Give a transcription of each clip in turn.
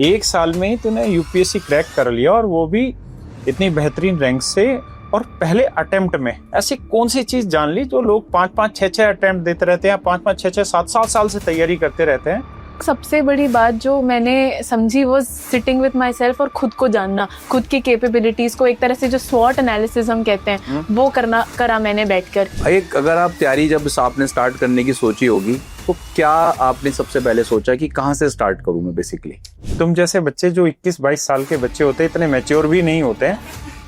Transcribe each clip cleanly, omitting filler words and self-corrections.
1 साल में ही तूने यूपीएससी क्रैक कर लिया और वो भी इतनी बेहतरीन रैंक से और पहले अटेम्प्ट में। ऐसी कौन सी चीज जान ली जो लोग 5-5, 6-6 अटेम्प्ट देते रहते हैं, 5-5, 6-6, 7-7 साल से तैयारी करते रहते हैं? सबसे बड़ी बात जो मैंने समझी वो सिटिंग विद माई सेल्फ और खुद को जानना, खुद की कैपेबिलिटीज को एक तरह से जो स्वॉट एनालिसिस हम कहते हैं वो करा मैंने बैठकर। एक अगर आप तैयारी जब आपने स्टार्ट करने की सोची होगी तो क्या आपने सबसे पहले सोचा कि कहाँ से स्टार्ट करूँ मैं बेसिकली? तुम जैसे बच्चे जो 21-22 साल के बच्चे होते हैं, इतने मैच्योर भी नहीं होते हैं,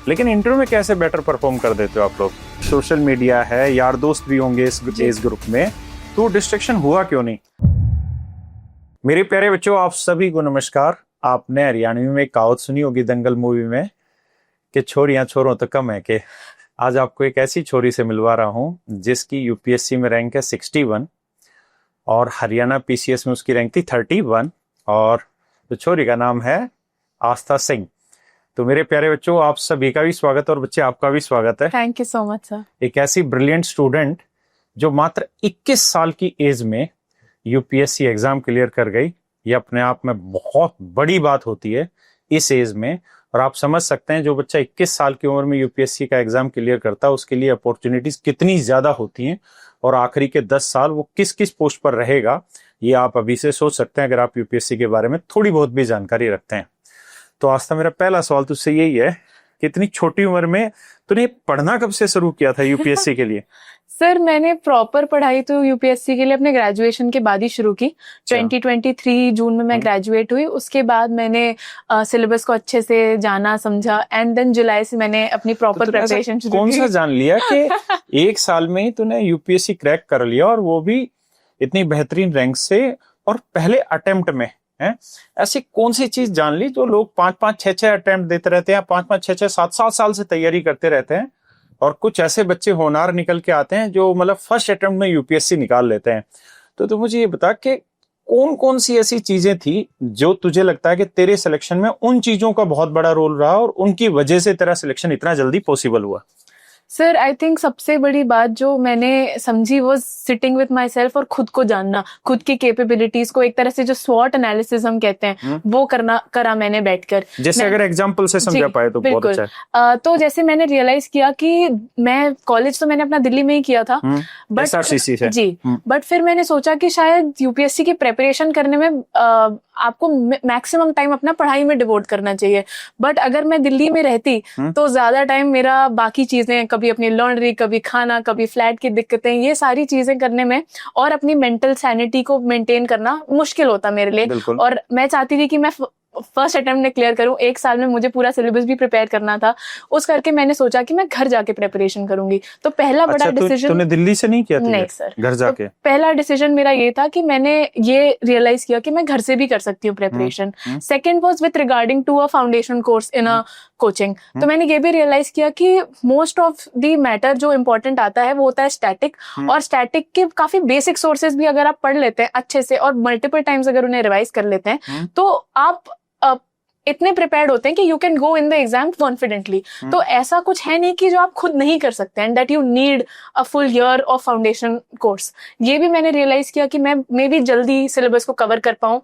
लेकिन इंटरव्यू में कैसे बेटर परफॉर्म कर देते हो आप लोग? सोशल मीडिया है, यार दोस्त भी होंगे इस एज ग्रुप में, तो डिस्ट्रैक्शन हुआ क्यों नहीं? मेरे प्यारे बच्चों, आप सभी को नमस्कार। आपने हरियाणवी में एक कहावत सुनी होगी दंगल मूवी में कि छोरियां छोरों तो कम है के। आज आपको एक ऐसी छोरी से मिलवा रहा हूं जिसकी यूपीएससी में रैंक है 61 और हरियाणा पीसीएस में उसकी रैंक थी 31 और तो छोरी का नाम है आस्था सिंह। तो मेरे प्यारे बच्चों, आप सभी का भी स्वागत और बच्चे आपका भी स्वागत है। Thank you so much sir. एक ऐसी ब्रिलियंट स्टूडेंट जो मात्र 21 साल की एज में यूपीएससी एग्जाम क्लियर कर गई, ये अपने आप में बहुत बड़ी बात होती है इस एज में। और आप समझ सकते हैं जो बच्चा 21 साल की उम्र में यूपीएससी का एग्जाम क्लियर करता है उसके लिए अपॉर्चुनिटीज कितनी ज्यादा होती हैं और आखिरी के 10 साल वो किस किस पोस्ट पर रहेगा, ये आप अभी से सोच सकते हैं अगर आप यूपीएससी के बारे में थोड़ी बहुत भी जानकारी रखते हैं। तो आस्था, मेरा पहला सवाल तुझसे यही है कि इतनी छोटी उम्र में तूने पढ़ना कब से शुरू किया था यूपीएससी के लिए? सर मैंने प्रॉपर पढ़ाई तो यूपीएससी के लिए अपने ग्रेजुएशन के बाद ही शुरू की। 2023 जून में मैं ग्रेजुएट हुई। उसके बाद मैंने सिलेबस को अच्छे से जाना समझा एंड देन जुलाई से मैंने अपनी प्रॉपर प्रिपरेशन शुरू की। कौन सा जान लिया कि 1 साल में ही तूने यूपीएससी क्रैक कर लिया और वो भी इतनी बेहतरीन रैंक से और पहले अटेम्प्ट में है? ऐसी कौन सी चीज जान ली जो लोग 5-5, 6-6 अटेम्प्ट देते रहते हैं, 5-5, 6-6, 7-7 साल से तैयारी करते रहते हैं और कुछ ऐसे बच्चे होनहार निकल के आते हैं जो मतलब फर्स्ट अटेम्प्ट में यूपीएससी निकाल लेते हैं। तो मुझे ये बता कि कौन कौन सी ऐसी चीजें थी जो तुझे लगता है कि तेरे सिलेक्शन में उन चीजों का बहुत बड़ा रोल रहा और उनकी वजह से तेरा सिलेक्शन इतना जल्दी पॉसिबल हुआ? सर आई थिंक सबसे बड़ी बात जो मैंने समझी वो सिटिंग विद माई सेल्फ और खुद को जानना, खुद की कैपेबिलिटीज को एक तरह से जो स्वॉट एनालिसिस हम कहते हैं वो करा मैंने बैठकर। जैसे अगर एग्जाम्पल से समझा पाए तो बहुत अच्छा है। तो जैसे मैंने रियलाइज किया कि मैं कॉलेज तो मैंने अपना दिल्ली में ही किया था, बट एसआरसीसी से जी, बट फिर मैंने सोचा कि शायद यूपीएससी की प्रेपरेशन करने में आपको मैक्सिमम टाइम अपना पढ़ाई में डिवोट करना चाहिए। बट अगर मैं दिल्ली में रहती तो ज्यादा टाइम मेरा बाकी चीजें, कभी अपनी लॉन्ड्री, कभी खाना, कभी फ्लैट की दिक्कतें, ये सारी चीजें करने में और अपनी मेंटल सैनिटी को मेंटेन करना मुश्किल होता मेरे लिए। और मैं चाहती थी कि मैं फर्स्ट अटेम्प्ट में क्लियर करूं। 1 साल में मुझे पूरा सिलेबस भी प्रिपेयर करना था, उस करके मैंने सोचा कि मैं घर जाके प्रिपरेशन करूंगी। तो पहला बड़ा डिसीजन। तूने दिल्ली से नहीं किया? नहीं सर, घर जाके। तो पहला डिसीजन मेरा ये था कि मैंने ये रियलाइज किया कि मैं घर से भी कर सकती हूँ preparation. Second was with regarding to a foundation course in a coaching. तो मैंने ये भी रियलाइज किया कि मोस्ट ऑफ द मैटर जो इम्पोर्टेंट आता है वो होता है स्टैटिक, और स्टैटिक के काफी बेसिक सोर्सेज भी अगर आप पढ़ लेते हैं अच्छे से और मल्टीपल टाइम्स अगर उन्हें रिवाइज कर लेते हैं तो आप इतने प्रिपेयर्ड होते हैं कि you can go in the exam confidently. तो ऐसा कुछ है नहीं कि जो आप खुद नहीं कर सकते हैं, that you need a full year of foundation course. ये भी मैंने रियलाइज किया कि मैं भी जल्दी सिलेबस को कवर कर पाऊं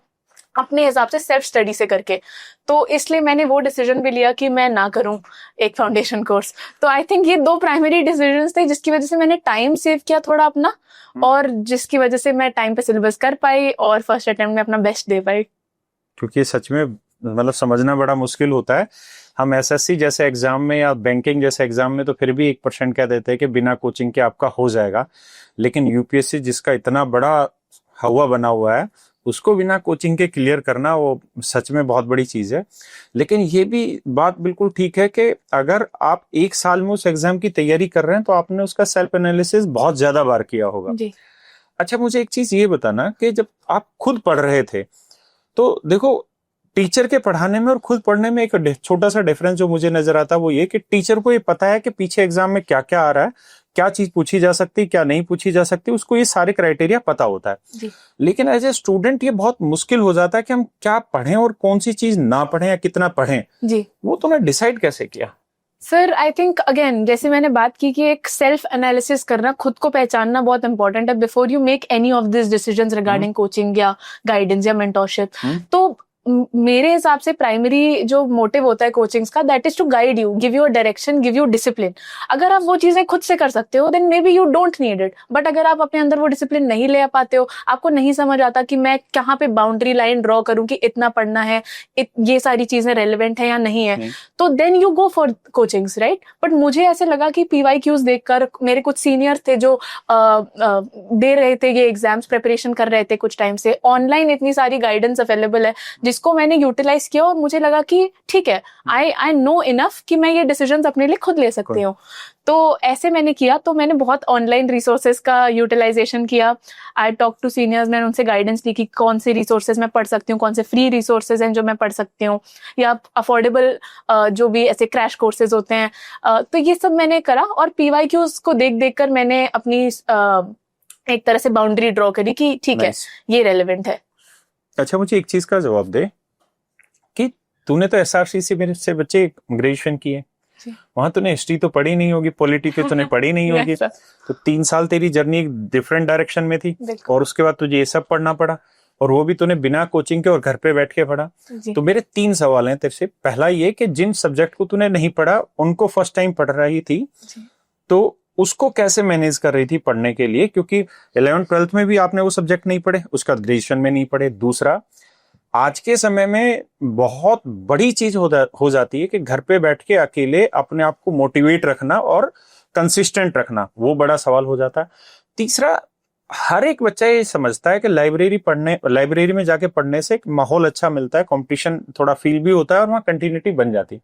अपने हिसाब से सेल्फ स्टडी से करके। तो इसलिए मैंने वो डिसीजन भी लिया कि मैं ना करूं एक फाउंडेशन कोर्स। तो आई थिंक ये 2 प्राइमरी डिसीजंस थे जिसकी वजह से मैंने टाइम सेव किया थोड़ा अपना, और जिसकी वजह से मैं टाइम पे सिलेबस कर पाई और फर्स्ट अटेम्प्ट में अपना बेस्ट दे पाई। क्योंकि सच में मतलब समझना बड़ा मुश्किल होता है। हम एसएससी जैसे एग्जाम में या बैंकिंग जैसे एग्जाम में तो फिर भी 1% कह देते हैं कि बिना कोचिंग के आपका हो जाएगा, लेकिन यूपीएससी जिसका इतना बड़ा हवा बना हुआ है उसको बिना कोचिंग के क्लियर करना वो सच में बहुत बड़ी चीज है। लेकिन ये भी बात बिल्कुल ठीक है कि अगर आप 1 साल में उस एग्जाम की तैयारी कर रहे हैं तो आपने उसका सेल्फ एनालिसिस बहुत ज्यादा बार किया होगा जी। अच्छा, मुझे एक चीज ये बताना कि जब आप खुद पढ़ रहे थे तो देखो टीचर के पढ़ाने में और खुद पढ़ने में एक छोटा सा डिफरेंस जो मुझे नजर आता है वो ये कि टीचर को ये पता है कि पीछे एग्जाम में क्या क्या आ रहा है, क्या चीज पूछी जा सकती, क्या नहीं पूछी जा सकती, उसको ये सारे क्राइटेरिया पता होता है जी। लेकिन एज ए स्टूडेंट ये बहुत मुश्किल हो जाता है कि हम क्या पढ़ें और कौन सी चीज ना पढ़ें या कितना पढ़ें जी। वो तुमने डिसाइड कैसे किया? सर आई थिंक अगेन जैसे मैंने बात की कि एक सेल्फ एनालिसिस करना, खुद को पहचानना बहुत इंपॉर्टेंट है before you make any of this decisions regarding coaching या गाइडेंस या मेंटोरशिप। तो मेरे हिसाब से प्राइमरी जो मोटिव होता है कोचिंग्स का, that is to guide you, give you a direction, give you discipline. अगर आप वो चीजें खुद से कर सकते हो then may be you don't need it, but अगर आप अपने अंदर वो डिसिप्लिन नहीं ले पाते हो, आपको नहीं समझ आता कि मैं कहाँ पे बाउंड्री लाइन ड्रॉ करूं कि इतना पढ़ना है, ये सारी चीजें रेलिवेंट है या नहीं है, तो then you go for coachings, right. But मुझे ऐसे लगा कि PYQs देखकर, मेरे कुछ सीनियर थे जो दे रहे थे ये एग्जाम्स, प्रिपरेशन कर रहे थे कुछ टाइम से, ऑनलाइन इतनी सारी गाइडेंस अवेलेबल है जिसको मैंने यूटिलाइज किया, और मुझे लगा कि ठीक है, आई नो इनफ कि मैं ये डिसीजंस अपने लिए खुद ले सकती हूँ। तो ऐसे मैंने किया, तो मैंने बहुत ऑनलाइन रिसोर्सेज का यूटिलाइजेशन किया। आई टॉक टू सीनियर्स, मैंने उनसे गाइडेंस ली कि कौन से रिसोर्सेज मैं पढ़ सकती हूँ, कौन से फ्री रिसोर्सेज हैं जो मैं पढ़ सकती हूँ, या अफोर्डेबल जो भी ऐसे क्रैश कोर्सेज होते हैं, तो ये सब मैंने करा। और PYQs को देख देख कर मैंने अपनी एक तरह से बाउंड्री ड्रॉ करी कि ठीक है, ये रेलेवेंट है। अच्छा, मुझे एक चीज का जवाब दे कि तूने तो SRC से बच्चे ग्रेजुएशन किए, वहां तूने हिस्ट्री तो पढ़ी नहीं होगी, पॉलिटी तो तूने पढ़ी नहीं होगी, तो 3 साल तेरी जर्नी एक डिफरेंट डायरेक्शन में थी, और उसके बाद तुझे ये सब पढ़ना पड़ा, और वो भी तूने बिना कोचिंग के और घर पे बैठ के पढ़ा। तो मेरे 3 सवाल हैं तेरे से। पहला ये कि जिन सब्जेक्ट को तूने नहीं पढ़ा, उनको फर्स्ट टाइम पढ़ रही थी, तो उसको कैसे मैनेज कर रही थी पढ़ने के लिए, क्योंकि 11th-12th में भी आपने वो सब्जेक्ट नहीं पढ़े, उसका ग्रेजुएशन में नहीं पढ़े। दूसरा, आज के समय में बहुत बड़ी चीज हो जाती है कि घर पे बैठ के अकेले अपने आप को मोटिवेट रखना और कंसिस्टेंट रखना, वो बड़ा सवाल हो जाता है। तीसरा, हर एक बच्चा ये समझता है कि लाइब्रेरी में जाके पढ़ने से एक माहौल अच्छा मिलता है, कंपटीशन थोड़ा फील भी होता है, और वहाँ कंटिन्यूटी बन जाती है।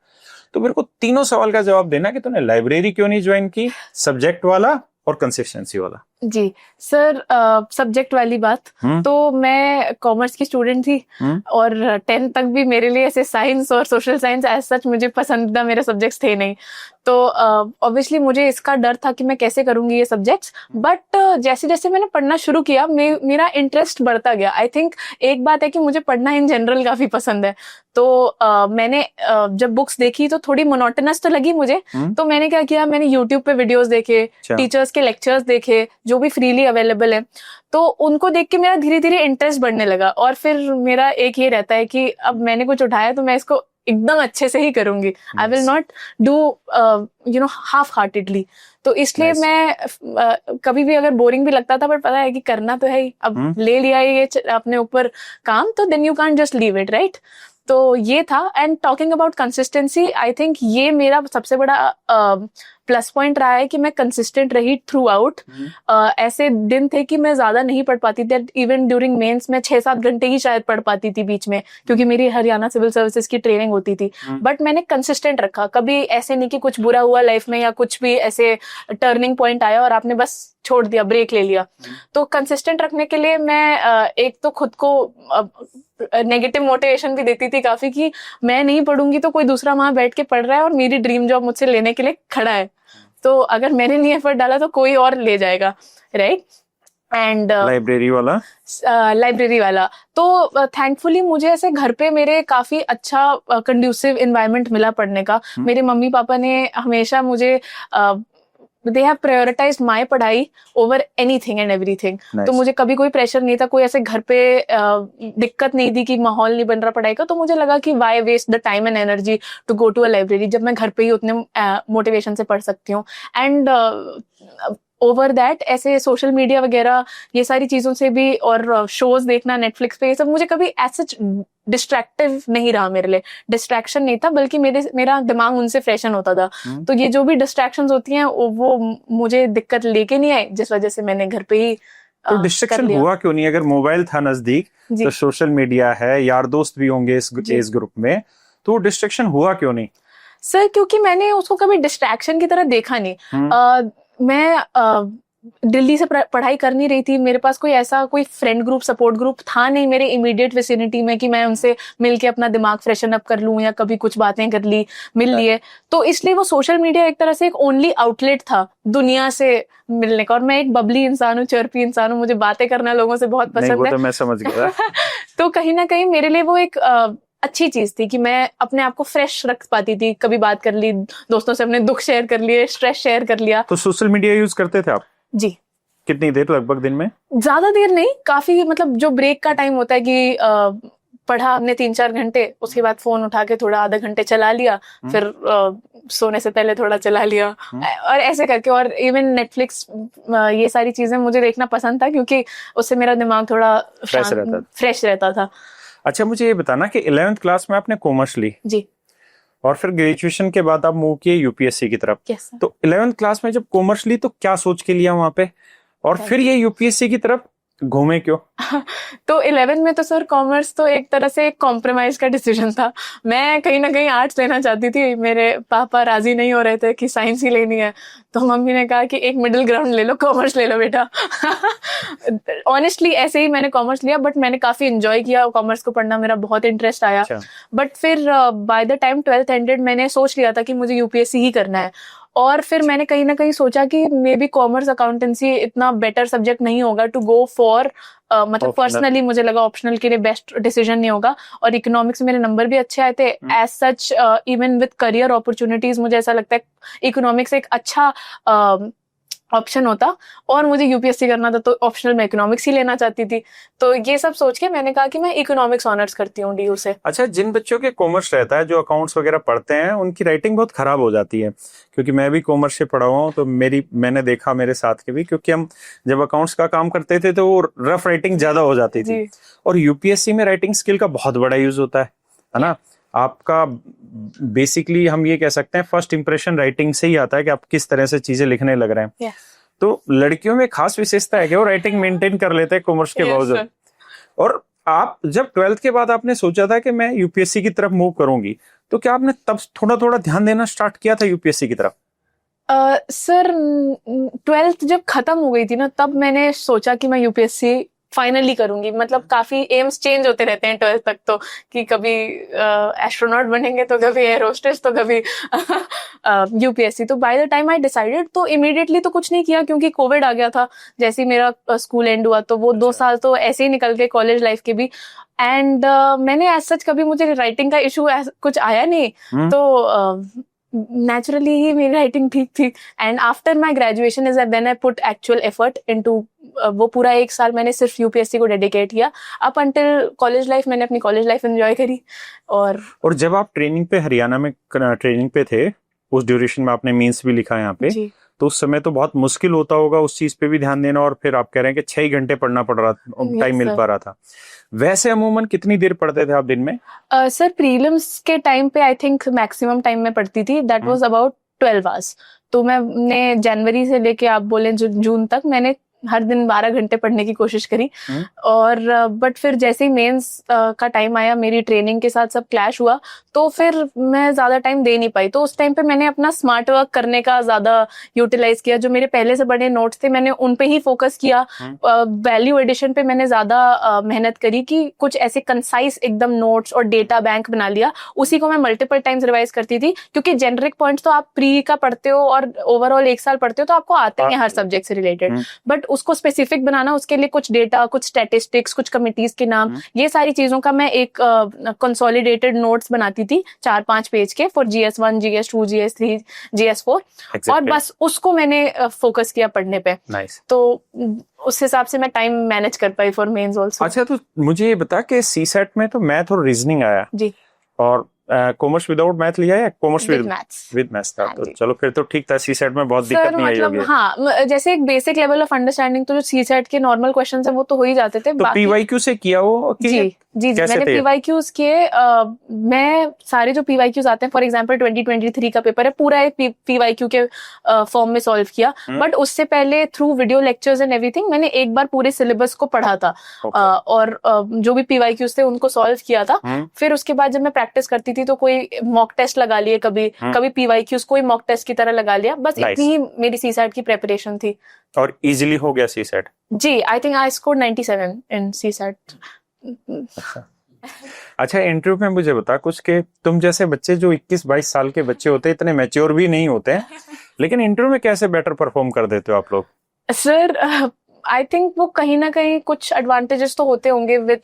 तो मेरे को तीनों सवाल का जवाब देना कि तूने लाइब्रेरी क्यों नहीं ज्वाइन की, सब्जेक्ट वाला और कंसिस्टेंसी वाला। जी सर, सब्जेक्ट वाली बात, तो मैं कॉमर्स की स्टूडेंट थी, और 10th तक भी मेरे लिए ऐसे साइंस और सोशल साइंस एज सच मुझे पसंदीदा मेरे सब्जेक्ट्स थे नहीं। तो ऑब्वियसली मुझे इसका डर था कि मैं कैसे करूंगी ये सब्जेक्ट्स, बट जैसे जैसे मैंने पढ़ना शुरू किया, मेरा इंटरेस्ट बढ़ता गया। आई थिंक एक बात है कि मुझे पढ़ना इन जनरल काफी पसंद है, तो मैंने जब बुक्स देखी तो थोड़ी मोनोटोनस तो लगी मुझे, तो मैंने क्या किया, मैंने यूट्यूब पे वीडियोस देखे, टीचर्स के लेक्चर्स देखे जो भी फ्रीली अवेलेबल है, तो उनको देख के मेरा धीरे धीरे इंटरेस्ट बढ़ने लगा। और फिर मेरा एक ये रहता है कि अब मैंने कुछ उठाया तो मैं इसको एकदम अच्छे से ही करूंगी, I will not do half heartedly. तो इसलिए मैं कभी भी अगर बोरिंग भी लगता था, पर पता है कि करना तो है ही, अब ले लिया है ये अपने ऊपर काम, तो then you can't just leave it, right. तो ये था। And talking about consistency, I think ये मेरा सबसे बड़ा प्लस पॉइंट रहा है कि मैं कंसिस्टेंट रही थ्रू आउट। ऐसे दिन थे कि मैं ज्यादा नहीं पढ़ पाती थी, इवन ड्यूरिंग मेंस में 6-7 घंटे ही शायद पढ़ पाती थी बीच में, क्योंकि मेरी हरियाणा सिविल सर्विसेज की ट्रेनिंग होती थी। बट मैंने कंसिस्टेंट रखा, कभी ऐसे नहीं कि कुछ बुरा हुआ लाइफ में या कुछ भी ऐसे टर्निंग पॉइंट आया और आपने बस छोड़ दिया, ब्रेक ले लिया। तो कंसिस्टेंट रखने के लिए मैं एक तो खुद को नेगेटिव मोटिवेशन भी देती थी काफी कि मैं नहीं पढ़ूंगी तो कोई दूसरा वहां बैठ के पढ़ रहा है और मेरी ड्रीम जॉब मुझसे लेने के लिए खड़ा है, तो अगर मैंने नहीं एफर्ट डाला तो कोई और ले जाएगा, राइट। एंड लाइब्रेरी वाला तो थैंकफुली मुझे ऐसे घर पे मेरे काफी अच्छा कंड्यूसिव एनवायरनमेंट मिला पढ़ने का। मेरे मम्मी पापा ने हमेशा मुझे they have prioritized my पढ़ाई over anything and everything। तो मुझे कभी कोई प्रेशर नहीं था, कोई ऐसे घर पे दिक्कत नहीं थी कि माहौल नहीं बन रहा पढ़ाई का। तो मुझे लगा कि why waste the time and energy to go to a library जब मैं घर पे ही उतने मोटिवेशन से पढ़ सकती हूँ। एंड ओवर दैट ऐसे सोशल मीडिया वगैरह ये सारी चीजों से भी, और शोज देखना नेटफ्लिक्स पे, ये सब मुझे कभी ऐसे डिस्ट्रैक्टिव नहीं रहा। मेरे लिए डिस्ट्रैक्शन नहीं था, बल्कि मेरा दिमाग उनसे फ्रेशन होता था। तो ये जो भी डिस्ट्रैक्शंस होती हैं वो मुझे दिक्कत लेके नहीं आई, जिस वजह से मैंने घर पे ही तो डिस्ट्रैक्शन हुआ क्यों नहीं? अगर मोबाइल था नजदीक तो सोशल मीडिया है, यार दोस्त भी होंगे इस एज ग्रुप में, तो डिस्ट्रैक्शन हुआ क्यों नहीं? सर क्योंकि मैंने उसको कभी डिस्ट्रैक्शन की तरह देखा नहीं। मैं दिल्ली से पढ़ाई कर नहीं रही थी, मेरे पास कोई ऐसा कोई फ्रेंड ग्रुप, सपोर्ट ग्रुप था नहीं मेरे इमीडिएट विसिनिटी में कि मैं उनसे मिलके अपना दिमाग फ्रेशन अप कर लूं या कभी कुछ बातें कर ली, मिल लिए। तो इसलिए वो सोशल मीडिया एक तरह से एक ओनली आउटलेट था दुनिया से मिलने का। और मैं एक बबली इंसान हूँ, चर्पी इंसान हूँ, मुझे बातें करना लोगों से बहुत पसंद है। तो मैं समझ गया। तो कहीं ना कहीं मेरे लिए वो एक अच्छी चीज थी कि मैं अपने आप को फ्रेश रख पाती थी, कभी बात कर ली, दोस्तों से अपने दुख शेयर कर लिए, स्ट्रेस शेयर कर लिया। तो सोशल मीडिया यूज करते थे आप? जी। कितनी देर लगभग दिन में? ज्यादा देर नहीं, काफी, मतलब जो ब्रेक का टाइम होता है कि पढ़ा हमने 3-4 घंटे, उसके बाद फोन उठा के थोड़ा आधा घंटे चला लिया, फिर सोने से पहले थोड़ा चला लिया, और ऐसे करके। और इवन नेटफ्लिक्स, ये सारी चीजें मुझे देखना पसंद था क्योंकि उससे मेरा दिमाग थोड़ा फ्रेश रहता था। अच्छा, मुझे ये बताना कि 11th क्लास में आपने कॉमर्स ली जी, और फिर ग्रेजुएशन के बाद आप मूव किए यूपीएससी की तरफ। Yes sir. तो 11th क्लास में जब कॉमर्स ली तो क्या सोच के लिया वहां पे, और फिर ये यूपीएससी की तरफ घूमे क्यों? तो 11 में तो सर कॉमर्स तो एक तरह से एक कॉम्प्रोमाइज का डिसीजन था। मैं कहीं ना कहीं आर्ट्स लेना चाहती थी, मेरे पापा राजी नहीं हो रहे थे कि साइंस ही लेनी है, तो मम्मी ने कहा कि एक मिडिल ग्राउंड ले लो, कॉमर्स ले लो बेटा। ऑनेस्टली ऐसे ही मैंने कॉमर्स लिया, बट मैंने काफी एंजॉय किया कॉमर्स को पढ़ना, मेरा बहुत इंटरेस्ट आया। बट फिर by the time 12th ended मैंने सोच लिया था कि मुझे यूपीएससी ही करना है, और फिर मैंने कहीं ना कहीं सोचा कि मे बी कॉमर्स अकाउंटेंसी इतना बेटर सब्जेक्ट नहीं होगा टू गो फॉर, मतलब पर्सनली मुझे लगा ऑप्शनल के लिए बेस्ट डिसीजन नहीं होगा। और इकोनॉमिक्स में मेरे नंबर भी अच्छे आए थे, as such even with career opportunities मुझे ऐसा लगता है इकोनॉमिक्स एक अच्छा ऑप्शन होता, और मुझे यूपीएससी करना था तो ऑप्शनल में इकोनॉमिक्स ही लेना चाहती थी। तो ये सब सोच के मैंने कहा कि मैं इकोनॉमिक्स ऑनर्स करती हूँ डीयू से। अच्छा, जिन बच्चों के कॉमर्स रहता है, जो अकाउंट्स वगैरह पढ़ते हैं, उनकी राइटिंग बहुत खराब हो जाती है, क्योंकि मैं भी कॉमर्स से पढ़ा हुआ हूँ, तो मैंने देखा मेरे साथ के भी, क्योंकि हम जब अकाउंट्स का काम करते थे तो वो रफ राइटिंग ज्यादा हो जाती थी, और यूपीएससी में राइटिंग स्किल का बहुत बड़ा यूज होता है ना। आपका बेसिकली हम ये कह सकते हैं फर्स्ट इंप्रेशन राइटिंग से ही आता है कि आप किस तरह से चीजें लिखने लग रहे हैं। तो लड़कियों में खास विशेषता है कि वो राइटिंग मेंटेन कर लेते हैं कॉमर्स के बावजूद। और आप जब 12th के बाद आपने सोचा था कि मैं यूपीएससी की तरफ मूव करूंगी, तो क्या आपने तब थोड़ा थोड़ा ध्यान देना स्टार्ट किया था यूपीएससी की तरफ? सर 12th जब खत्म हो गई थी ना, तब मैंने सोचा कि मैं यूपीएससी फाइनली करूंगी। मतलब काफी एम्स चेंज होते रहते हैं 12th तक, तो कि कभी एस्ट्रोनॉट बनेंगे, तो कभी एयर होस्टेस, तो कभी यूपीएससी। तो by the time I decided, तो इमीडिएटली तो कुछ नहीं किया क्योंकि कोविड आ गया था। जैसे ही मेरा स्कूल एंड हुआ तो वो 2 साल तो ऐसे ही निकल गए, कॉलेज लाइफ के भी। एंड मैंने एज सच कभी मुझे राइटिंग का इशू कुछ आया नहीं, तो नेचुरली ही मेरी राइटिंग ठीक थी। And after my graduation is when I put actual effort into, वो पूरा 1 साल मैंने सिर्फ यूपीएससी को डेडिकेट किया। अप अंटिल कॉलेज लाइफ मैंने अपनी कॉलेज लाइफ एंजॉय करी। और जब आप ट्रेनिंग पे हरियाणा में ट्रेनिंग पे थे, उस ड्यूरेशन में आपने मींस भी लिखा है यहाँ पे, तो उस समय तो बहुत मुश्किल होता होगा उस चीज पे भी ध्यान देना, और फिर आप कह रहे हैं कि 6 घंटे पढ़ना पड़ रहा, टाइम मिल पा रहा था। वैसे अमूमन कितनी देर पढ़ते थे आप दिन में? सर प्रीलिम्स के टाइम पे आई थिंक मैक्सिमम टाइम में पढ़ती थी, दैट वाज अबाउट 12 आवर्स। तो मैंने जनवरी से लेके आप बोले जून तक मैंने हर दिन 12 घंटे पढ़ने की कोशिश करी। और बट फिर जैसे ही मेंस का टाइम आया, मेरी ट्रेनिंग के साथ सब क्लैश हुआ, तो फिर मैं ज्यादा टाइम दे नहीं पाई। तो उस टाइम पे मैंने अपना स्मार्ट वर्क करने का ज्यादा यूटिलाइज किया। जो मेरे पहले से बड़े नोट्स थे मैंने उन पे ही फोकस किया। वैल्यू एडिशन पे मैंने ज्यादा मेहनत करी कि कुछ ऐसे कंसाइज एकदम नोट्स और डेटा बैंक बना लिया। उसी को मैं मल्टीपल टाइम्स रिवाइज करती थी, क्योंकि जेनरिक पॉइंट्स तो आप प्री का पढ़ते हो और ओवरऑल 1 साल पढ़ते हो तो आपको आते हैं हर सब्जेक्ट से रिलेटेड, बट उसको स्पेसिफिक बनाना, उसके लिए कुछ डेटा, कुछ स्टैटिस्टिक्स, कुछ कमिटीज के नाम, ये सारी चीजों का मैं एक कंसोलिडेटेड नोट्स बनाती थी 4-5 पेज के, for GS1, GS2, GS3, GS4। और बस उसको मैंने फोकस किया पढ़ने पे। तो उस हिसाब से मैं टाइम मैनेज कर पाई फॉर मेंस आल्सो। अच्छा, तो मुझे ये बता कि सीसेट में तो मैथ और रीजनिंग आया जी, और कॉमर्स विदाउट मैथ लिया है, कॉमर्स विद मैथ्स था, तो चलो फिर तो ठीक था। सीसेट में बहुत दिक्कत नहीं आई होगी। हाँ, जैसे एक बेसिक लेवल ऑफ अंडरस्टैंडिंग तो जो सीसेट के नॉर्मल क्वेश्चंस है वो तो हो ही जाते थे। तो पीवाईक्यू से किया हो? जी मैंने पीवाईक्यूज किए। मैं सारे जो पीवाईक्यूज आते हैं, फॉर एग्जांपल 2023 का पेपर है, पूरा एक पीवाईक्यू के फॉर्म में सॉल्व किया। बट उससे पहले through video lectures and everything मैंने एक बार पूरे सिलेबस को पढ़ा था। और जो भी पीवाईक्यूज थे उनको सॉल्व किया था। फिर उसके बाद जब मैं प्रैक्टिस करती थी तो कोई मॉक टेस्ट लगा लिए, कभी पीवाईक्यूज कोई मॉक टेस्ट की तरह लगा लिया। बस इतनी ही मेरी सीसेट की प्रेपरेशन थी। और इजीली हो गया सीसेट? जी, I think I scored 97 in CSAT. अच्छा, इंटरव्यू में मुझे बता कुछ कि तुम जैसे बच्चे जो 21-22 साल के बच्चे होते हैं, इतने मैच्योर भी नहीं होते हैं, लेकिन इंटरव्यू में कैसे बेटर परफॉर्म कर देते हो आप लोग? सर आई थिंक वो कहीं ना कहीं कुछ एडवांटेजेस तो होते होंगे विद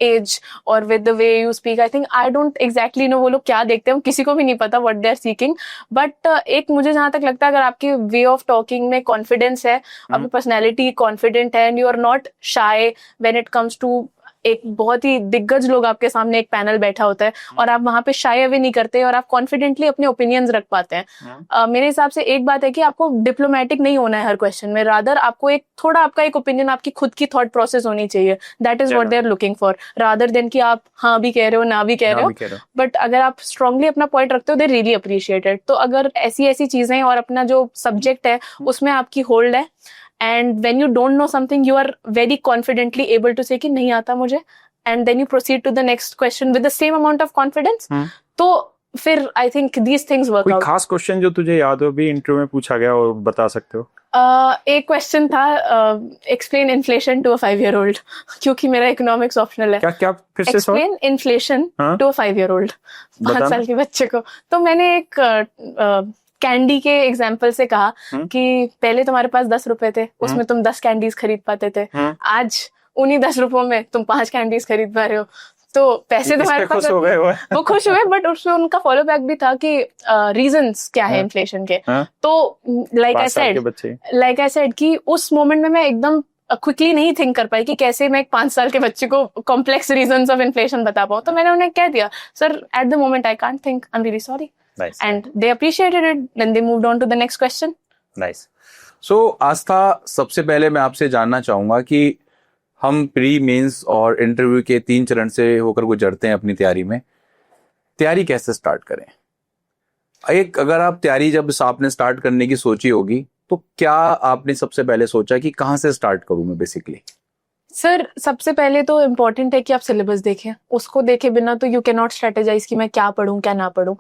एज और with the way you speak. I think I don't exactly know वो लोग क्या देखते हैं, किसी को भी नहीं पता what they are seeking. But एक मुझे जहां तक लगता है, अगर आपके वे ऑफ टॉकिंग में कॉन्फिडेंस है, आपकी पर्सनैलिटी कॉन्फिडेंट है, and you are not shy when it comes to एक बहुत ही दिग्गज लोग आपके सामने एक पैनल बैठा होता है और आप वहां पे शाय अवे नहीं करते और आप कॉन्फिडेंटली अपने ओपिनियंस रख पाते हैं। मेरे हिसाब से एक बात है कि आपको डिप्लोमेटिक नहीं होना है हर क्वेश्चन में, रादर आपको एक थोड़ा आपका एक ओपिनियन, आपकी खुद की थॉट प्रोसेस होनी चाहिए। That is what they are looking for, rather than कि आप हाँ भी कह रहे हो ना भी कह रहे हो। बट अगर आप स्ट्रांगली अपना पॉइंट रखते हो, दे रियली अप्रिशिएटेड। तो अगर ऐसी ऐसी चीजें और अपना जो सब्जेक्ट है उसमें आपकी होल्ड है, and when you don't know something you are very confidently able to say कि नहीं आता मुझे, and then you proceed to the next question with the same amount of confidence, तो फिर I think these things work out. कोई खास question जो तुझे याद हो भी इंटरव्यू में पूछा गया और बता सकते हो? एक क्वेश्चन था, explain inflation to a 5-year-old, क्योंकि मेरा इकोनॉमिक्स ऑप्शनल है। क्या फिर से explain inflation to a 5-year-old, 5 साल के बच्चे को। तो मैंने एक कैंडी के एग्जाम्पल से कहा कि पहले तुम्हारे पास 10 रुपए थे, उसमें तुम 10 कैंडीज खरीद पाते थे, आज उन्हीं 10 रुपयों में तुम 5 कैंडीज खरीद पा रहे हो। तो पैसे तुम्हारे पास खुश हो गए वो खुश हुए, बट उसमें उनका फॉलो बैक भी था कि रीजंस क्या है इन्फ्लेशन के। तो लाइक आई सेड कि उस मोमेंट में मैं एकदम क्विकली नहीं थिंक कर पाई कि कैसे मैं एक 5 साल के बच्चे को कॉम्प्लेक्स रीजंस ऑफ इन्फ्लेशन बता पाऊं। तो मैंने उन्हें कह दिया, sir at the moment I can't think, I am really sorry, and they appreciated it, then they moved on to the next question. Nice. So Aastha, सबसे पहले मैं आपसे जानना चाहूंगा कि हम प्री मेंस और इंटरव्यू के 3 चरण से होकर गुजरते हैं अपनी तैयारी में, तैयारी कैसे स्टार्ट करें? एक अगर आप तैयारी जब आपने स्टार्ट करने की सोची होगी तो क्या आपने सबसे पहले सोचा कि कहाँ से स्टार्ट करूं मैं बेसिकली? सर सबसे पहले तो इम्पोर्टेंट है कि आप सिलेबस देखें, उसको देखे बिना तो यू कैन नॉट स्ट्रेटेजाइज कि मैं क्या पढूं क्या ना पढूं।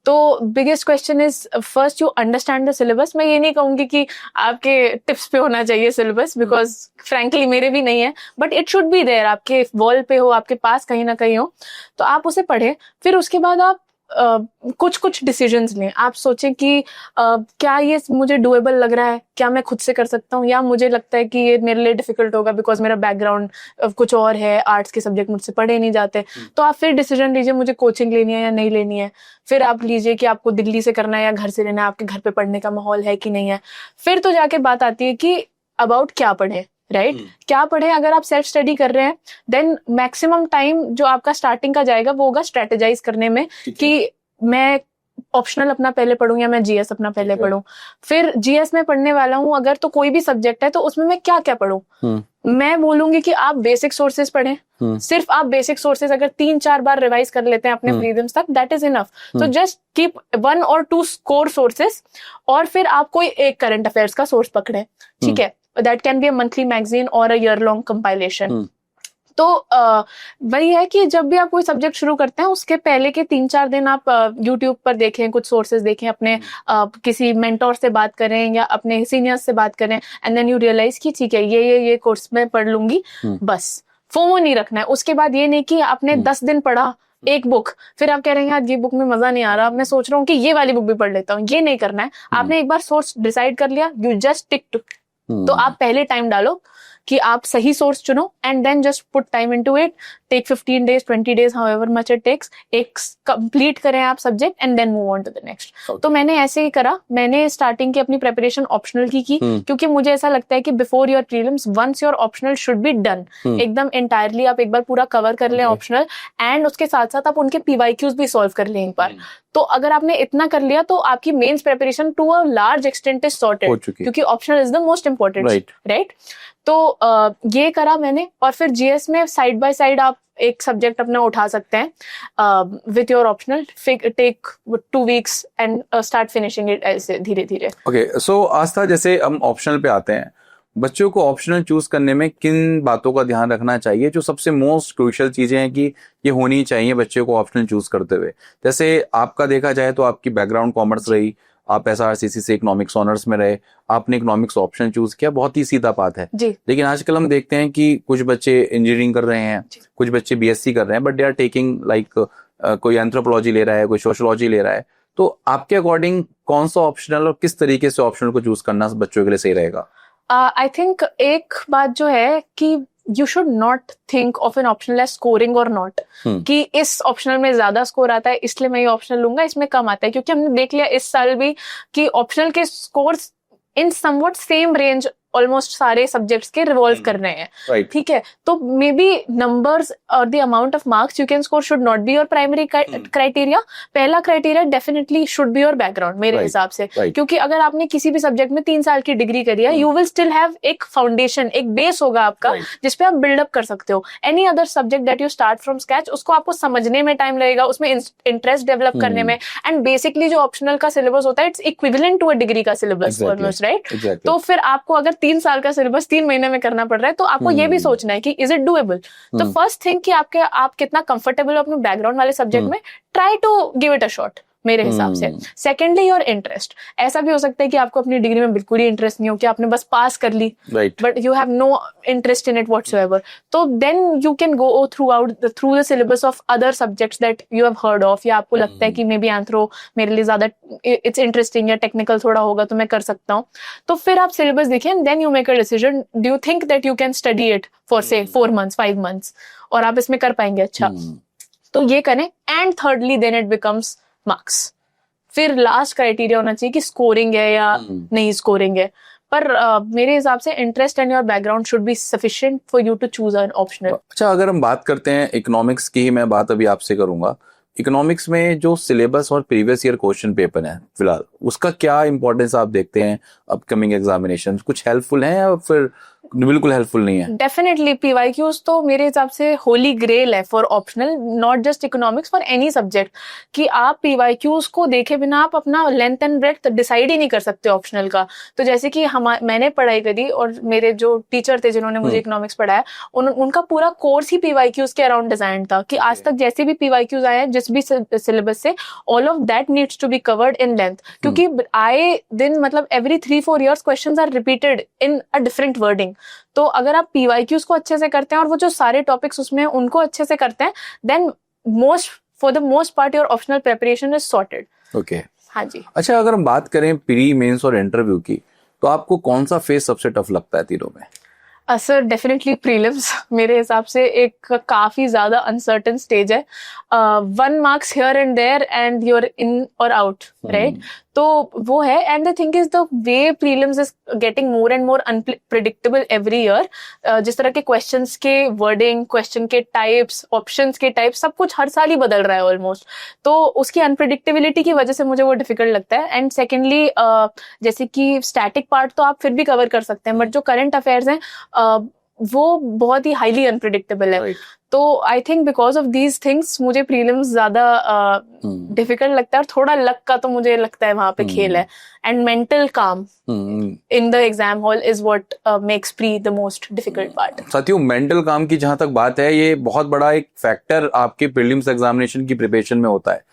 तो biggest question is first you understand the syllabus. मैं ये नहीं कहूंगी कि आपके टिप्स पे होना चाहिए सिलेबस, बिकॉज फ्रैंकली मेरे भी नहीं है, but it should be there, आपके वॉल पे हो, आपके पास कहीं ना कहीं हो, तो आप उसे पढ़ें। फिर उसके बाद आप कुछ कुछ डिसीजंस लें। आप सोचें कि क्या ये मुझे डुएबल लग रहा है, क्या मैं खुद से कर सकता हूँ, या मुझे लगता है कि ये मेरे लिए डिफिकल्ट होगा बिकॉज मेरा बैकग्राउंड कुछ और है, आर्ट्स के सब्जेक्ट मुझसे पढ़े नहीं जाते। तो आप फिर डिसीजन लीजिए, मुझे कोचिंग लेनी है या नहीं लेनी है। फिर आप लीजिए कि आपको दिल्ली से करना है या घर से लेना है, आपके घर पे पढ़ने का माहौल है कि नहीं है। फिर तो जाके बात आती है कि अबाउट क्या पढ़े, राइट? क्या पढ़े? अगर आप सेल्फ स्टडी कर रहे हैं देन मैक्सिमम टाइम जो आपका स्टार्टिंग का जाएगा वो होगा स्ट्रेटेजाइज करने में कि मैं ऑप्शनल अपना पहले पढूं या मैं जीएस अपना पहले पढूं। फिर जीएस में पढ़ने वाला हूं अगर, तो कोई भी सब्जेक्ट है तो उसमें मैं क्या क्या पढूं। मैं बोलूंगी कि आप बेसिक सोर्सेज पढ़ें। सिर्फ आप बेसिक सोर्सेज अगर 3-4 बार रिवाइज कर लेते हैं अपने फ्रीडम्स तक, दैट इज इनफ। तो just keep 1 or 2 core sources, और फिर आप कोई एक करंट अफेयर्स का सोर्स पकड़े, ठीक है? That can be a monthly magazine और अ ईयर लॉन्ग कंपाइलेशन। तो वही है कि जब भी आप कोई सब्जेक्ट शुरू करते हैं उसके पहले के 3-4 दिन आप यूट्यूब पर देखें, कुछ सोर्सेज देखें, अपने किसी मेंटोर से बात करें या अपने सीनियर्स से बात करें, एंड देन यू रियलाइज कि ठीक है ये कोर्स में पढ़ लूंगी, बस। फोमो नहीं रखना है। उसके बाद ये नहीं कि आपने 10 दिन पढ़ा एक बुक, फिर आप कह रहे हैं यार ये बुक में मजा नहीं आ रहा, मैं सोच रहा हूँ कि ये वाली बुक भी पढ़ लेता हूँ। ये नहीं करना है। आपने एक बार सोर्स डिसाइड कर लिया, यू जस्ट टिक टू। तो आप पहले टाइम डालो कि आप सही सोर्स चुनो, and then just put time into it, take 15 days 20 days however much it takes, एक कंप्लीट करें आप subject and then move on to the next. तो मैंने ऐसे ही करा। मैंने स्टार्टिंग की अपनी प्रिपरेशन ऑप्शनल की क्योंकि मुझे ऐसा लगता है कि before your prelims once your optional should be done, एकदम एंटायरली आप एक बार पूरा कवर कर लें ऑप्शनल, एंड उसके साथ साथ आप उनके पीवाईक्यूज भी सॉल्व कर लें एक बार। तो अगर आपने इतना कर लिया तो आपकी mains preparation to a large extent is sorted, क्योंकि optional is the most important, right? तो ये करा मैंने। और फिर जीएस में साइड बाय साइड आप एक सब्जेक्ट अपना उठा सकते हैं with your optional, take 2 weeks and start finishing it ऐसे धीरे धीरे। ओके, सो आस्था, जैसे हम ऑप्शनल पे आते हैं, बच्चों को ऑप्शनल चूज करने में किन बातों का ध्यान रखना चाहिए, जो सबसे मोस्ट क्रूशियल चीजें हैं कि ये होनी चाहिए बच्चे को ऑप्शनल चूज करते हुए? जैसे आपका देखा जाए तो आपकी बैकग्राउंड कॉमर्स रही, आप एसआरसीसी से इकोनॉमिक्स ऑनर्स में रहे, आपने इकोनॉमिक्स ऑप्शन चूज किया, बहुत ही सीधा बात है जी। लेकिन आजकल हम देखते हैं कि कुछ बच्चे इंजीनियरिंग कर रहे हैं, कुछ बच्चे बीएससी कर रहे हैं, but they are taking like कोई एंथ्रोपोलॉजी ले रहा है, कोई सोशियोलॉजी ले रहा है। तो आपके अकॉर्डिंग कौन सा ऑप्शनल और किस तरीके से ऑप्शनल को चूज करना बच्चों के लिए सही रहेगा? आई थिंक एक बात जो है कि you should not think of an optional as scoring or not, कि इस ऑप्शनल में ज्यादा स्कोर आता है इसलिए मैं ये ऑप्शनल लूंगा, इसमें कम आता है। क्योंकि हमने देख लिया इस साल भी कि ऑप्शनल के scores in somewhat same range almost सारे सब्जेक्ट्स के रिवॉल्व कर रहे हैं, राइट, ठीक है। तो मे बी नंबर्स और the amount of marks you can score should not be your primary criteria. पहला criteria definitely should be your background मेरे Right, हिसाब से, right. क्योंकि अगर आपने किसी भी सब्जेक्ट में 3 साल की डिग्री करी है, यू विल स्टिल हैव एक फाउंडेशन, एक बेस होगा आपका Right. जिसपे आप बिल्डअप कर सकते हो। Any other subject that you start from scratch, उसको आपको समझने में टाइम लगेगा, उसमें इंटरेस्ट डेवलप करने में, एंड बेसिकली जो ऑप्शनल का सिलेबस होता है it's equivalent to a degree का सिलेबस ऑलमोस्ट, राइट। एग्जैक्टली। तो फिर आपको अगर 3 साल का सिलेबस 3 महीने में करना पड़ रहा है, तो आपको ये भी सोचना है कि इज इट डूएबल। तो फर्स्ट थिंग कि आप कितना कंफर्टेबल हो अपने बैकग्राउंड वाले सब्जेक्ट में, try to give it a shot मेरे हिसाब से। सेकेंडली योर इंटरेस्ट, ऐसा भी हो सकता है कि आपको अपनी डिग्री में बिल्कुल ही इंटरेस्ट नहीं हो, कि आपने बस पास कर ली right, but you have no interest in it whatsoever, तो then you can go through the syllabus of other subjects that you have heard of, या आपको लगता है कि मे बी एंथ्रो मेरे लिए ज्यादा इट्स इंटरेस्टिंग या टेक्निकल थोड़ा होगा तो मैं कर सकता हूँ। तो फिर आप सिलेबस देखिए and then you make a decision, do you think that you can study it for say 4 months 5 months और आप इसमें कर पाएंगे अच्छा, तो ये करें। And thirdly then it becomes marks. फिर लास्ट क्राइटेरिया होना चाहिए कि स्कोरिंग है या नहीं स्कोरिंग है, पर मेरे हिसाब से interest and your background should be sufficient for you to choose an optional. अच्छा, अगर हम बात करते हैं इकोनॉमिक्स की ही मैं बात अभी आपसे करूंगा। इकोनॉमिक्स में जो सिलेबस और प्रीवियस ईयर क्वेश्चन पेपर है फिलहाल, उसका क्या इंपॉर्टेंस आप देखते हैं अपकमिंग एग्जामिनेशन? कुछ हेल्पफुल है या फिर बिल्कुल हेल्पफुल नहीं है? डेफिनेटली पीवाईक्यूज तो मेरे हिसाब से होली ग्रेल है for optional, not just economics, for any subject, कि आप पीवाईक्यूज को देखे बिना आप अपना लेंथ एंड ब्रेड्थ डिसाइड ही नहीं कर सकते ऑप्शनल का। तो जैसे कि मैंने पढ़ाई करी और मेरे जो टीचर थे जिन्होंने मुझे इकोनॉमिक्स पढ़ाया, उनका पूरा कोर्स ही पीवाईक्यूज के अराउंड डिजाइन था, कि आज तक जैसे भी पीवाईक्यूज आए हैं जिस भी सिलेबस से, all of that needs to be covered in length, क्योंकि आए दिन मतलब every 3-4 years questions are repeated in a different wording. तो अगर आप पीवाईक्यूज को अच्छे से करते हैं और वो जो सारे टॉपिक्स उसमें उनको अच्छे से करते हैं, then for the most part your optional preparation is sorted. Okay, हाँ जी। अच्छा, अगर हम बात करें प्री, मेंस और इंटरव्यू की, तो आपको कौन सा फेज सबसे टफ लगता है तीनों में? सर डेफिनेटली प्रीलिम्स मेरे हिसाब से एक काफी ज्यादा अनसर्टेन स्टेज है। 1 marks here and there and you're in और आउट, राइट। तो वो है, and the thing is the way prelims is getting more and more unpredictable every year. जिस तरह के क्वेश्चंस के वर्डिंग, क्वेश्चन के टाइप्स, ऑप्शंस के टाइप्स, सब कुछ हर साल ही बदल रहा है ऑलमोस्ट। तो उसकी अनप्रिडिक्टेबिलिटी की वजह से मुझे वो डिफिकल्ट लगता है। एंड सेकेंडली जैसे कि स्टैटिक पार्ट तो आप फिर भी कवर कर सकते हैं, बट जो करंट अफेयर्स हैं वो बहुत ही हाईली अनप्रिडिक्टेबल है। Right. तो I think because of these things मुझे प्रीलिम्स ज्यादा डिफिकल्ट लगता है, और थोड़ा लक का तो मुझे लगता है वहां पे खेल है। एंड मेंटल काम in the exam hall is what makes pre the most difficult part. साथियों, मेंटल काम की जहां तक बात है, ये बहुत बड़ा एक फैक्टर आपके प्रीलिम्स एग्जामिनेशन की प्रिपरेशन में होता है।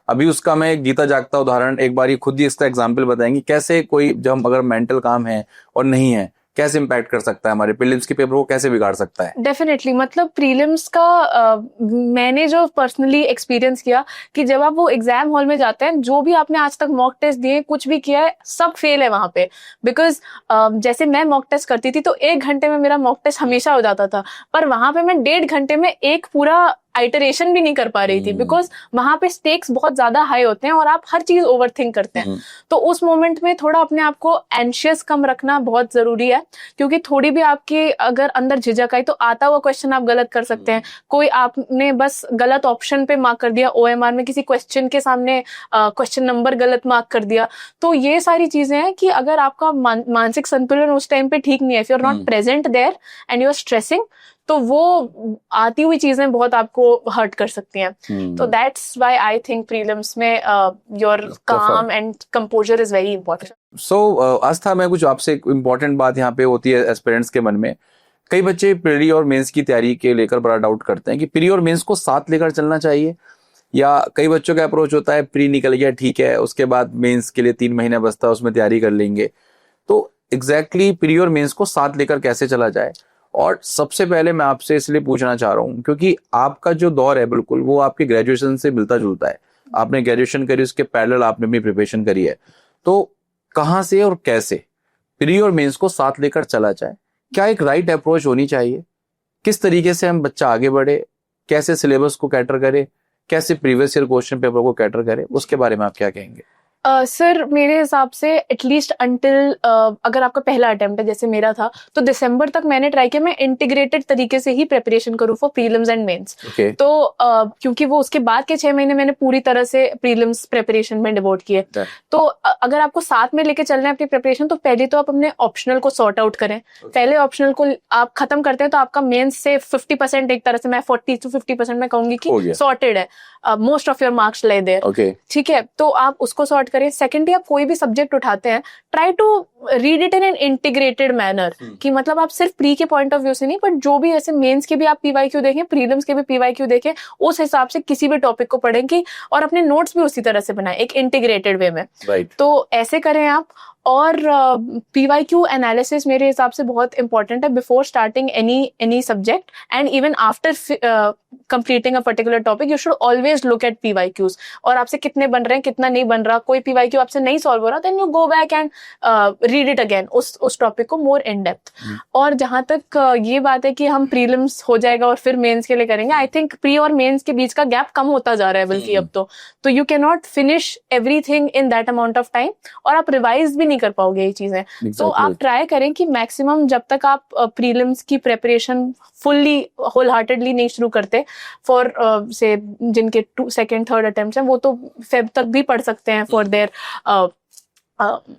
अभी उसका मैं एक जीता जागता उदाहरण, एक बार ये खुद ही इसका एग्जाम्पल बताएंगे कैसे कोई, जब अगर मेंटल काम है और नहीं है, कैसे इम्पैक्ट कर सकता है हमारे प्रीलिम्स के पेपर को, कैसे बिगाड़ सकता है? डेफिनेटली, मतलब प्रीलिम्स का मैंने जो पर्सनली एक्सपीरियंस किया कि जब आप वो एग्जाम हॉल में जाते हैं, जो भी आपने आज तक मॉक टेस्ट दिए, कुछ भी किया है, सब फेल है वहां पे। बिकॉज जैसे मैं मॉक टेस्ट करती थी तो 1 घंटे में मेरा मॉक टेस्ट हमेशा हो जाता था, पर वहां पे मैं 1.5 घंटे में एक पूरा आइटरेशन भी नहीं कर पा रही थी, बिकॉज वहां पे स्टेक्स बहुत ज्यादा हाई होते हैं और आप हर चीज ओवरथिंक करते हैं। तो उस मोमेंट में थोड़ा अपने आप को एंशियस कम रखना बहुत जरूरी है, क्योंकि थोड़ी भी आपके अगर अंदर झिझक आई तो आता हुआ क्वेश्चन आप गलत कर सकते हैं। कोई आपने बस गलत ऑप्शन पे मार्क कर दिया, OMR में किसी क्वेश्चन के सामने क्वेश्चन नंबर गलत मार्क कर दिया। तो ये सारी चीजें हैं कि अगर आपका मानसिक संतुलन उस टाइम पे ठीक नहीं है, if you are not present there and you are stressing, तो वो आती हुई चीजें बहुत आपको हर्ट कर सकती हैं। तो that's why I think prelims में your calm and composure is very important. So Aastha, मैं कुछ आपसे एक इम्पॉर्टेंट बात यहाँ पे होती है एस्पिरेंट्स के मन में। कई बच्चे प्री और मेंस की तैयारी के लेकर बड़ा डाउट करते हैं कि प्री और मेंस को साथ लेकर चलना चाहिए, या कई बच्चों का अप्रोच होता है प्री निकल गया ठीक है, उसके बाद मेंस के लिए 3 महीने बचता है, उसमें तैयारी कर लेंगे। तो एग्जैक्टली प्री और मेंस को साथ लेकर कैसे चला जाए? और सबसे पहले मैं आपसे इसलिए पूछना चाह रहा हूं क्योंकि आपका जो दौर है बिल्कुल वो आपके ग्रेजुएशन से मिलता जुलता है। आपने ग्रेजुएशन करी, उसके पैरेलल आपने भी प्रिपरेशन करी है। तो कहां से और कैसे प्री और मेंस को साथ लेकर चला जाए? क्या एक राइट अप्रोच होनी चाहिए? किस तरीके से हम बच्चा आगे बढ़े? कैसे सिलेबस को कैटर करे? कैसे प्रीवियस ईयर क्वेश्चन पेपर को कैटर करे? उसके बारे में आप क्या कहेंगे? सर मेरे हिसाब से एटलीस्ट अंटिल अगर आपका पहला अटेम्प्ट है जैसे मेरा था, तो दिसंबर तक मैंने ट्राई किया मैं इंटीग्रेटेड तरीके से ही प्रिपरेशन करूँ for prelims and mains. Okay. तो क्योंकि वो उसके बाद के 6 महीने मैंने पूरी तरह से प्रीलिम्स प्रिपरेशन में डिवोट किए। तो अगर आपको साथ में लेके चलना है अपनी प्रिपरेशन, तो पहले तो आप अपने ऑप्शनल को सॉर्ट आउट करें। पहले ऑप्शनल को आप खत्म करते हैं तो आपका मेंस से 50% एक तरह से मैं 40 to 50% मैं कहूंगी कि सॉर्टेड है। Most of your marks lay their, ठीक है, तो आप उसको सॉर्ट करें। सेकेंडली आप कोई भी सब्जेक्ट उठाते हैं, try to read it in an integrated manner, कि मतलब आप सिर्फ प्री के पॉइंट ऑफ व्यू से नहीं, बट जो भी ऐसे मेंस के भी आप पीवाईक्यू देखें, प्रीलिम्स के भी पीवाईक्यू देखें, उस हिसाब से किसी भी टॉपिक को पढ़ेंगे और अपने नोट्स भी उसी तरह से बनाएं एक इंटीग्रेटेड वे में। तो ऐसे करें आप। और पीवाईक्यू एनालिसिस मेरे हिसाब से बहुत इंपॉर्टेंट है before starting any subject, and even after completing a particular topic you should always look at PYQs, और आपसे कितने बन रहे हैं, कितना नहीं बन रहा। कोई पीवाईक्यू आपसे नहीं सॉल्व हो रहा, then you go back and read it again, उस टॉपिक को मोर इन डेप्थ। और जहां तक ये बात है कि हम प्रीलिम्स हो जाएगा और फिर मेंस के लिए करेंगे, आई थिंक प्री और मेंस के बीच का गैप कम होता जा रहा है बल्कि अब तो you can not finish everything in that amount of time, और आप रिवाइज भी नहीं कर पाओगे ये चीजें। तो आप ट्राई करें कि मैक्सिमम जब तक आप प्रीलिम्स की प्रिपरेशन फुल्ली होल हार्टेडली नहीं शुरू करते, फॉर से जिनके 2nd 3rd अटेम्प्ट हैं, वो तो फेब तक भी पढ़ सकते हैं फॉर देयर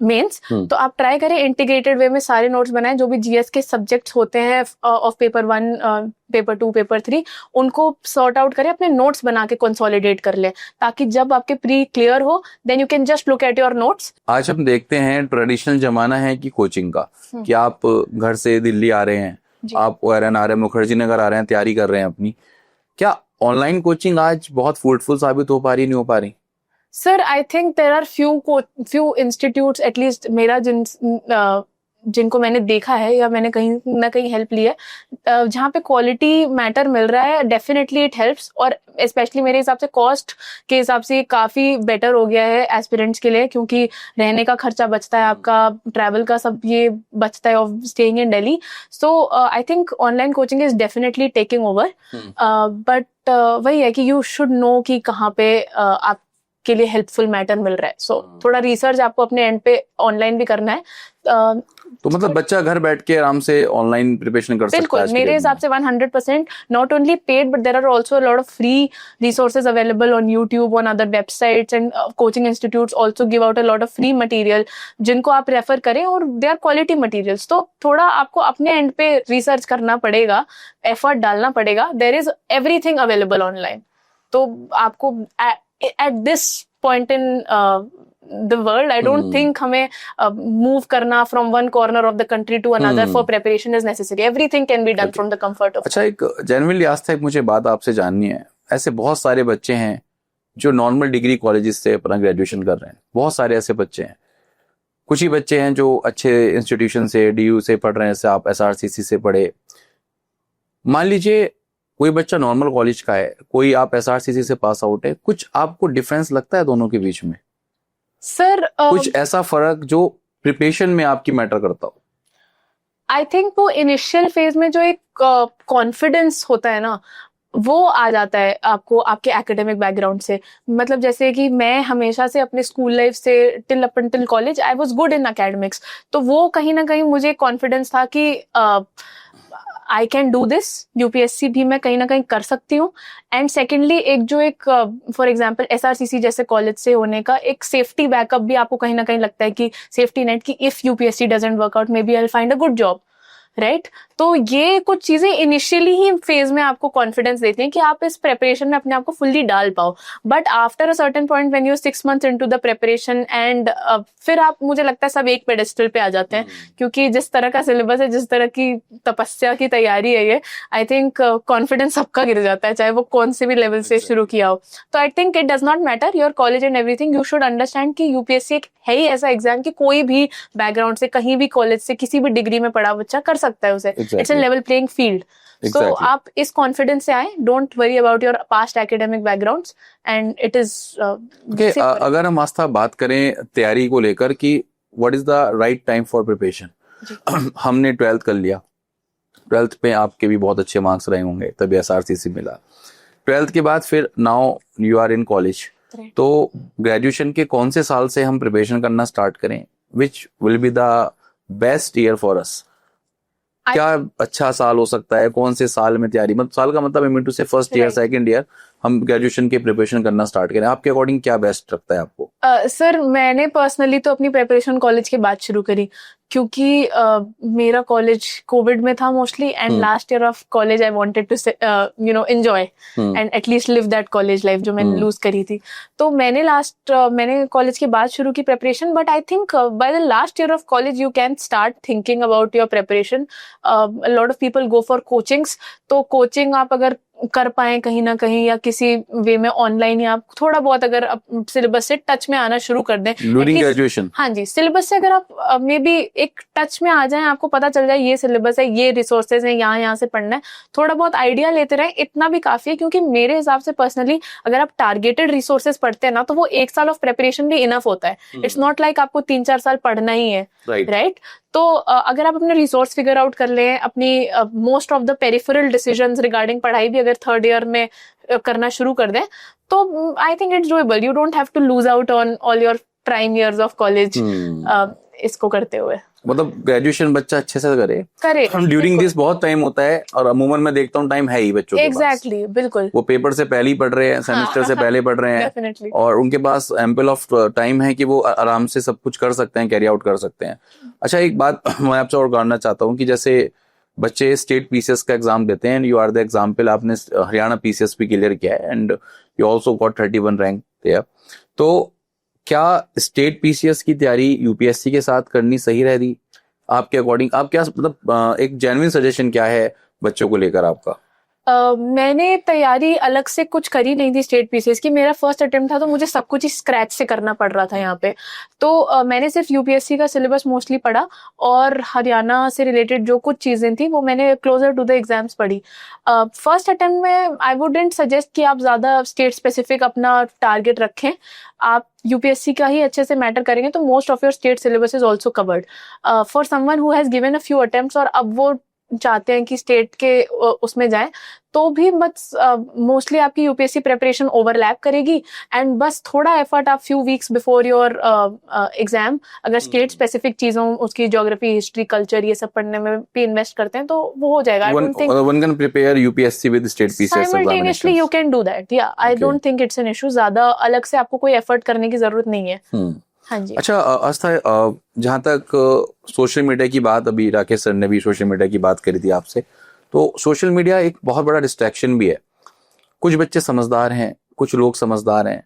मेंस। तो आप ट्राई करें इंटीग्रेटेड वे में सारे नोट्स बनाएं, जो भी जीएस के सब्जेक्ट्स होते हैं ऑफ पेपर 1, पेपर 2, पेपर 3, उनको सॉर्ट आउट करें, अपने नोट्स बना के कंसोलिडेट कर लें, ताकि जब आपके प्री क्लियर हो then you can just look at your notes. आज हम देखते हैं ट्रेडिशनल जमाना है कि कोचिंग का, कि आप घर से दिल्ली आ रहे हैं, आप ओआरएन आ रहे हैं, मुखर्जी नगर आ रहे हैं, तैयारी कर रहे हैं अपनी, क्या ऑनलाइन कोचिंग आज बहुत फ्रूटफुल साबित हो पा रही, नहीं हो पा रही? Sir I think there are few institutes, at least मेरा जिनको मैंने देखा है या मैंने कहीं ना कहीं हेल्प ली है, जहाँ पे क्वालिटी मैटर मिल रहा है, डेफिनेटली इट हेल्प्स। और स्पेशली मेरे हिसाब से कॉस्ट के हिसाब से काफ़ी बेटर हो गया है एस्पिरेंट्स के लिए, क्योंकि रहने का खर्चा बचता है, आपका ट्रैवल का सब ये बचता है of staying in Delhi. So I think online coaching is definitely taking over, but वही है कि यू शुड नो कि कहाँ पे आप के लिए हेल्पफुल मैटर मिल रहा है। सो थोड़ा रिसर्च आपको अपने एंड पे ऑनलाइन भी करना है। तो मतलब बच्चा घर बैठ के आराम से ऑनलाइन प्रिपरेशन कर सकता है? बिल्कुल, मेरे हिसाब से 100%, not only paid but there are also a lot of free resources available on YouTube, on other websites, and coaching institutes also give out a lot of free material, जिनको आप refer करें, और दे आर क्वालिटी मटेरियल्स। तो थोड़ा आपको अपने and पे research करना पड़ेगा, एफर्ट डालना पड़ेगा। There is everything available online. तो आपको at this point in the world, I don't think हमें move करना from one corner of the country to another for preparation is necessary. Everything can be done from the comfort of. अच्छा, एक genuinely आस्था, एक मुझे बात आपसे जाननी है। ऐसे बहुत सारे बच्चे हैं जो नॉर्मल डिग्री कॉलेजेस से अपना ग्रेजुएशन कर रहे हैं, बहुत सारे ऐसे बच्चे हैं। कुछ ही बच्चे हैं जो अच्छे इंस्टीट्यूशन से, डीयू से पढ़ रहे हैं, जैसे आप एसआरसीसी से पढ़े। मान लीजिए कोई बच्चा नॉर्मल कॉलेज का है, कोई आप एसआरसीसी से पास आउट है, कुछ आपको डिफरेंस लगता है दोनों के बीच में? सर कुछ ऐसा फर्क जो प्रिपरेशन में आपकी मैटर करता हो? आई थिंक वो इनिशियल फेज में जो एक कॉन्फिडेंस होता है ना, वो आ जाता है आपको आपके एकेडमिक बैकग्राउंड से। मतलब जैसे कि मैं हमेशा से अपने स्कूल लाइफ से till college I was good in academics, तो वो कहीं ना कहीं मुझे कॉन्फिडेंस था कि I can do this, UPSC भी मैं कहीं ना कहीं कर सकती हूँ। एंड सेकेंडली एक फॉर एग्जांपल एसआरसीसी जैसे कॉलेज से होने का एक सेफ्टी बैकअप भी आपको कहीं ना कहीं लगता है कि सेफ्टी नेट, की if UPSC doesn't work out maybe I will find a good job, right? तो ये कुछ चीजें इनिशियली ही फेज में आपको कॉन्फिडेंस देती हैं कि आप इस प्रिपरेशन में अपने आप को फुल्ली डाल पाओ। But after a certain point when you 6 months into the preparation and फिर आप, मुझे लगता है सब एक पेडेस्टल पे आ जाते हैं, क्योंकि जिस तरह का सिलेबस है, जिस तरह की तपस्या की तैयारी है ये, आई थिंक कॉन्फिडेंस सबका गिर जाता है, चाहे वो कौन से भी लेवल से शुरू किया हो। तो I think it does not matter your college and everything, you should understand कि यूपीएससी एक है ही ऐसा एग्जाम कि कोई भी बैकग्राउंड से, कहीं भी कॉलेज से, किसी भी डिग्री में पढ़ा बच्चा कर सकता है उसे। It's a level playing field. So आप इस कॉन्फिडेंस से आए, don't worry about your past academic backgrounds, and it is अगर हम आस्था बात करें तैयारी को लेकर कि what is the right time for preparation, हमने 12th कर लिया, 12th पे आपके भी बहुत अच्छे मार्क्स रहे होंगे, तभी एसआरसीसी मिला। 12th के बाद फिर now you are in college, Right. तो ग्रेजुएशन के कौन से साल से हम प्रिपरेशन करना स्टार्ट करें, which will be the best year for us? क्या अच्छा साल हो सकता है, कौन से साल में तैयारी, मतलब साल का मतलब आई मीन टू से फर्स्ट ईयर, सेकंड ईयर हम ग्रेजुएशन की प्रिपरेशन करना स्टार्ट करें, आपके अकॉर्डिंग क्या बेस्ट लगता है आपको? सर मैंने पर्सनली तो अपनी प्रिपरेशन कॉलेज के बाद शुरू करी, क्योंकि मेरा कॉलेज कोविड में था mostly, and last year of college I wanted to enjoy and at least live that college life जो मैंने लूज करी थी। तो मैंने कॉलेज के बाद शुरू की preparation, but I think by the last year of college you can start thinking about your preparation. Lot of people go for coachings, तो कोचिंग आप अगर कर पाए कहीं ना कहीं या किसी वे में ऑनलाइन, या आप थोड़ा बहुत अगर सिलेबस से टच में आना शुरू कर दें ड्यूरिंग ग्रेजुएशन, हाँ जी, सिलेबस से अगर आप मे बी एक टच में आ जाएं, आपको पता चल जाए ये सिलेबस है, ये रिसोर्सेज हैं, यहाँ से पढ़ना है, थोड़ा बहुत आइडिया लेते रहें, इतना भी काफी है। क्योंकि मेरे हिसाब से पर्सनली अगर आप टारगेटेड रिसोर्सेज पढ़ते हैं ना, तो वो 1 साल ऑफ प्रिपरेशन भी इनफ होता है। इट्स नॉट लाइक आपको 3-4 साल पढ़ना ही है, राइट? तो अगर आप अपने रिसोर्स फिगर आउट कर लें, अपनी most of the peripheral decisions regarding पढ़ाई भी अगर थर्ड ईयर में करना शुरू कर दें, तो I think it's doable. You don't have to lose out on all your prime years of college इसको करते हुए। मतलब ग्रेजुएशन बच्चा अच्छे से करे ड्यूरिंग दिस बहुत टाइम होता है, और अमूमन मैं देखता हूँ टाइम है ही बच्चों के पास। एग्जैक्टली, बिल्कुल। वो पेपर से पहले ही पढ़ रहे हैं, सेमेस्टर से पहले पढ़ रहे हैं, Definitely. और उनके पास एम्पल ऑफ टाइम है कि वो आराम से सब कुछ कर सकते हैं, कैरी आउट कर सकते हैं। अच्छा, एक बात मैं आपसे और जानना चाहता हूँ कि जैसे बच्चे स्टेट पीसीएस का एग्जाम देते हैं, यू आर द एग्जाम्पल, आपने हरियाणा पीसीएस भी क्लियर किया है and you also got 31 rank there. तो क्या स्टेट पीसीएस की तैयारी यूपीएससी के साथ करनी सही रहेगी आपके अकॉर्डिंग? आप क्या मतलब एक जेन्युइन सजेशन क्या है बच्चों को लेकर आपका? मैंने तैयारी अलग से कुछ करी नहीं थी स्टेट पीसीएस की। मेरा फर्स्ट अटेम्प्ट था, तो मुझे सब कुछ ही स्क्रैच से करना पड़ रहा था यहाँ पे। तो मैंने सिर्फ यूपीएससी का सिलेबस मोस्टली पढ़ा, और हरियाणा से रिलेटेड जो कुछ चीजें थी वो मैंने क्लोजर टू द एग्जाम्स पढ़ी। फर्स्ट अटेम्प्ट में आई वुडेंट सजेस्ट कि आप ज्यादा स्टेट स्पेसिफिक अपना टारगेट रखें। आप यूपीएससी का ही अच्छे से मैटर करेंगे तो most of your state syllabus is also covered. For someone who has given a few attempts और अब वो चाहते हैं कि स्टेट के उसमें जाएं, तो भी बस मोस्टली आपकी यूपीएससी प्रिपरेशन ओवरलैप करेगी, एंड बस थोड़ा एफर्ट आप few weeks before your exam अगर स्टेट स्पेसिफिक चीजों, उसकी ज्योग्राफी, हिस्ट्री, कल्चर, ये सब पढ़ने में भी इन्वेस्ट करते हैं तो वो हो जाएगा। I don't think one can prepare UPSC with state PCS simultaneously you can do that. Yeah, I don't think it's an issue. ज्यादा अलग से आपको कोई एफर्ट करने की जरूरत नहीं है। हाँ जी। अच्छा आस्था, जहां तक सोशल मीडिया की बात, अभी राकेश सर ने भी सोशल मीडिया की बात करी थी आपसे, तो सोशल मीडिया एक बहुत बड़ा डिस्ट्रैक्शन भी है। कुछ बच्चे समझदार हैं, कुछ लोग समझदार हैं।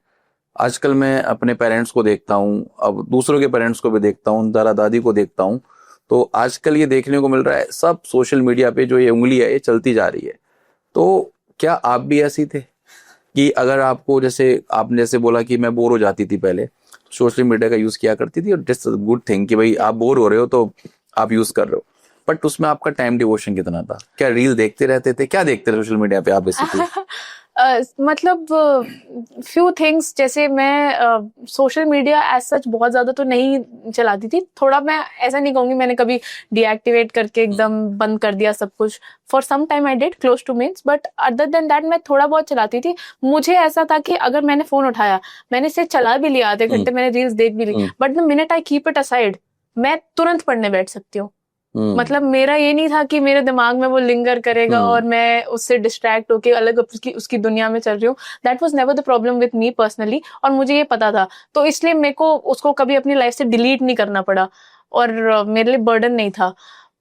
आजकल मैं अपने पेरेंट्स को देखता हूँ, अब दूसरों के पेरेंट्स को भी देखता हूँ, दादा दादी को देखता हूँ, तो आजकल ये देखने को मिल रहा है सब सोशल मीडिया पे जो ये उंगली है ये चलती जा रही है। तो क्या आप भी ऐसी थे कि अगर आपको, जैसे आपने जैसे बोला कि मैं बोर हो जाती थी पहले, सोशल मीडिया का यूज किया करती थी, और दिस गुड थिंग कि भाई आप बोर हो रहे हो तो आप यूज कर रहे हो, बट उसमें आपका टाइम डिवोशन कितना था? क्या रील देखते रहते थे, क्या देखते थे सोशल मीडिया पे आप बेसिकली? मतलब फ्यू थिंग्स, जैसे मैं सोशल मीडिया एज सच बहुत ज्यादा तो नहीं चलाती थी। थोड़ा, मैं ऐसा नहीं कहूंगी मैंने कभी डीएक्टिवेट करके एकदम बंद कर दिया सब कुछ। For some time I did close to means, but other than that मैं थोड़ा बहुत चलाती थी। मुझे ऐसा था कि अगर मैंने फोन उठाया, मैंने इसे चला भी लिया आधे घंटे, मैंने रील्स देख भी ली, but the minute I keep it aside, मैं तुरंत पढ़ने बैठ सकती हूँ। मतलब मेरा ये नहीं था कि मेरे दिमाग में वो लिंगर करेगा और मैं उससे डिस्ट्रैक्ट होके अलग उसकी दुनिया में चल रही हूँ। That was never the problem with me personally, और मुझे ये पता था, तो इसलिए मेरे को उसको कभी अपनी लाइफ से डिलीट नहीं करना पड़ा, और मेरे लिए बर्डन नहीं था।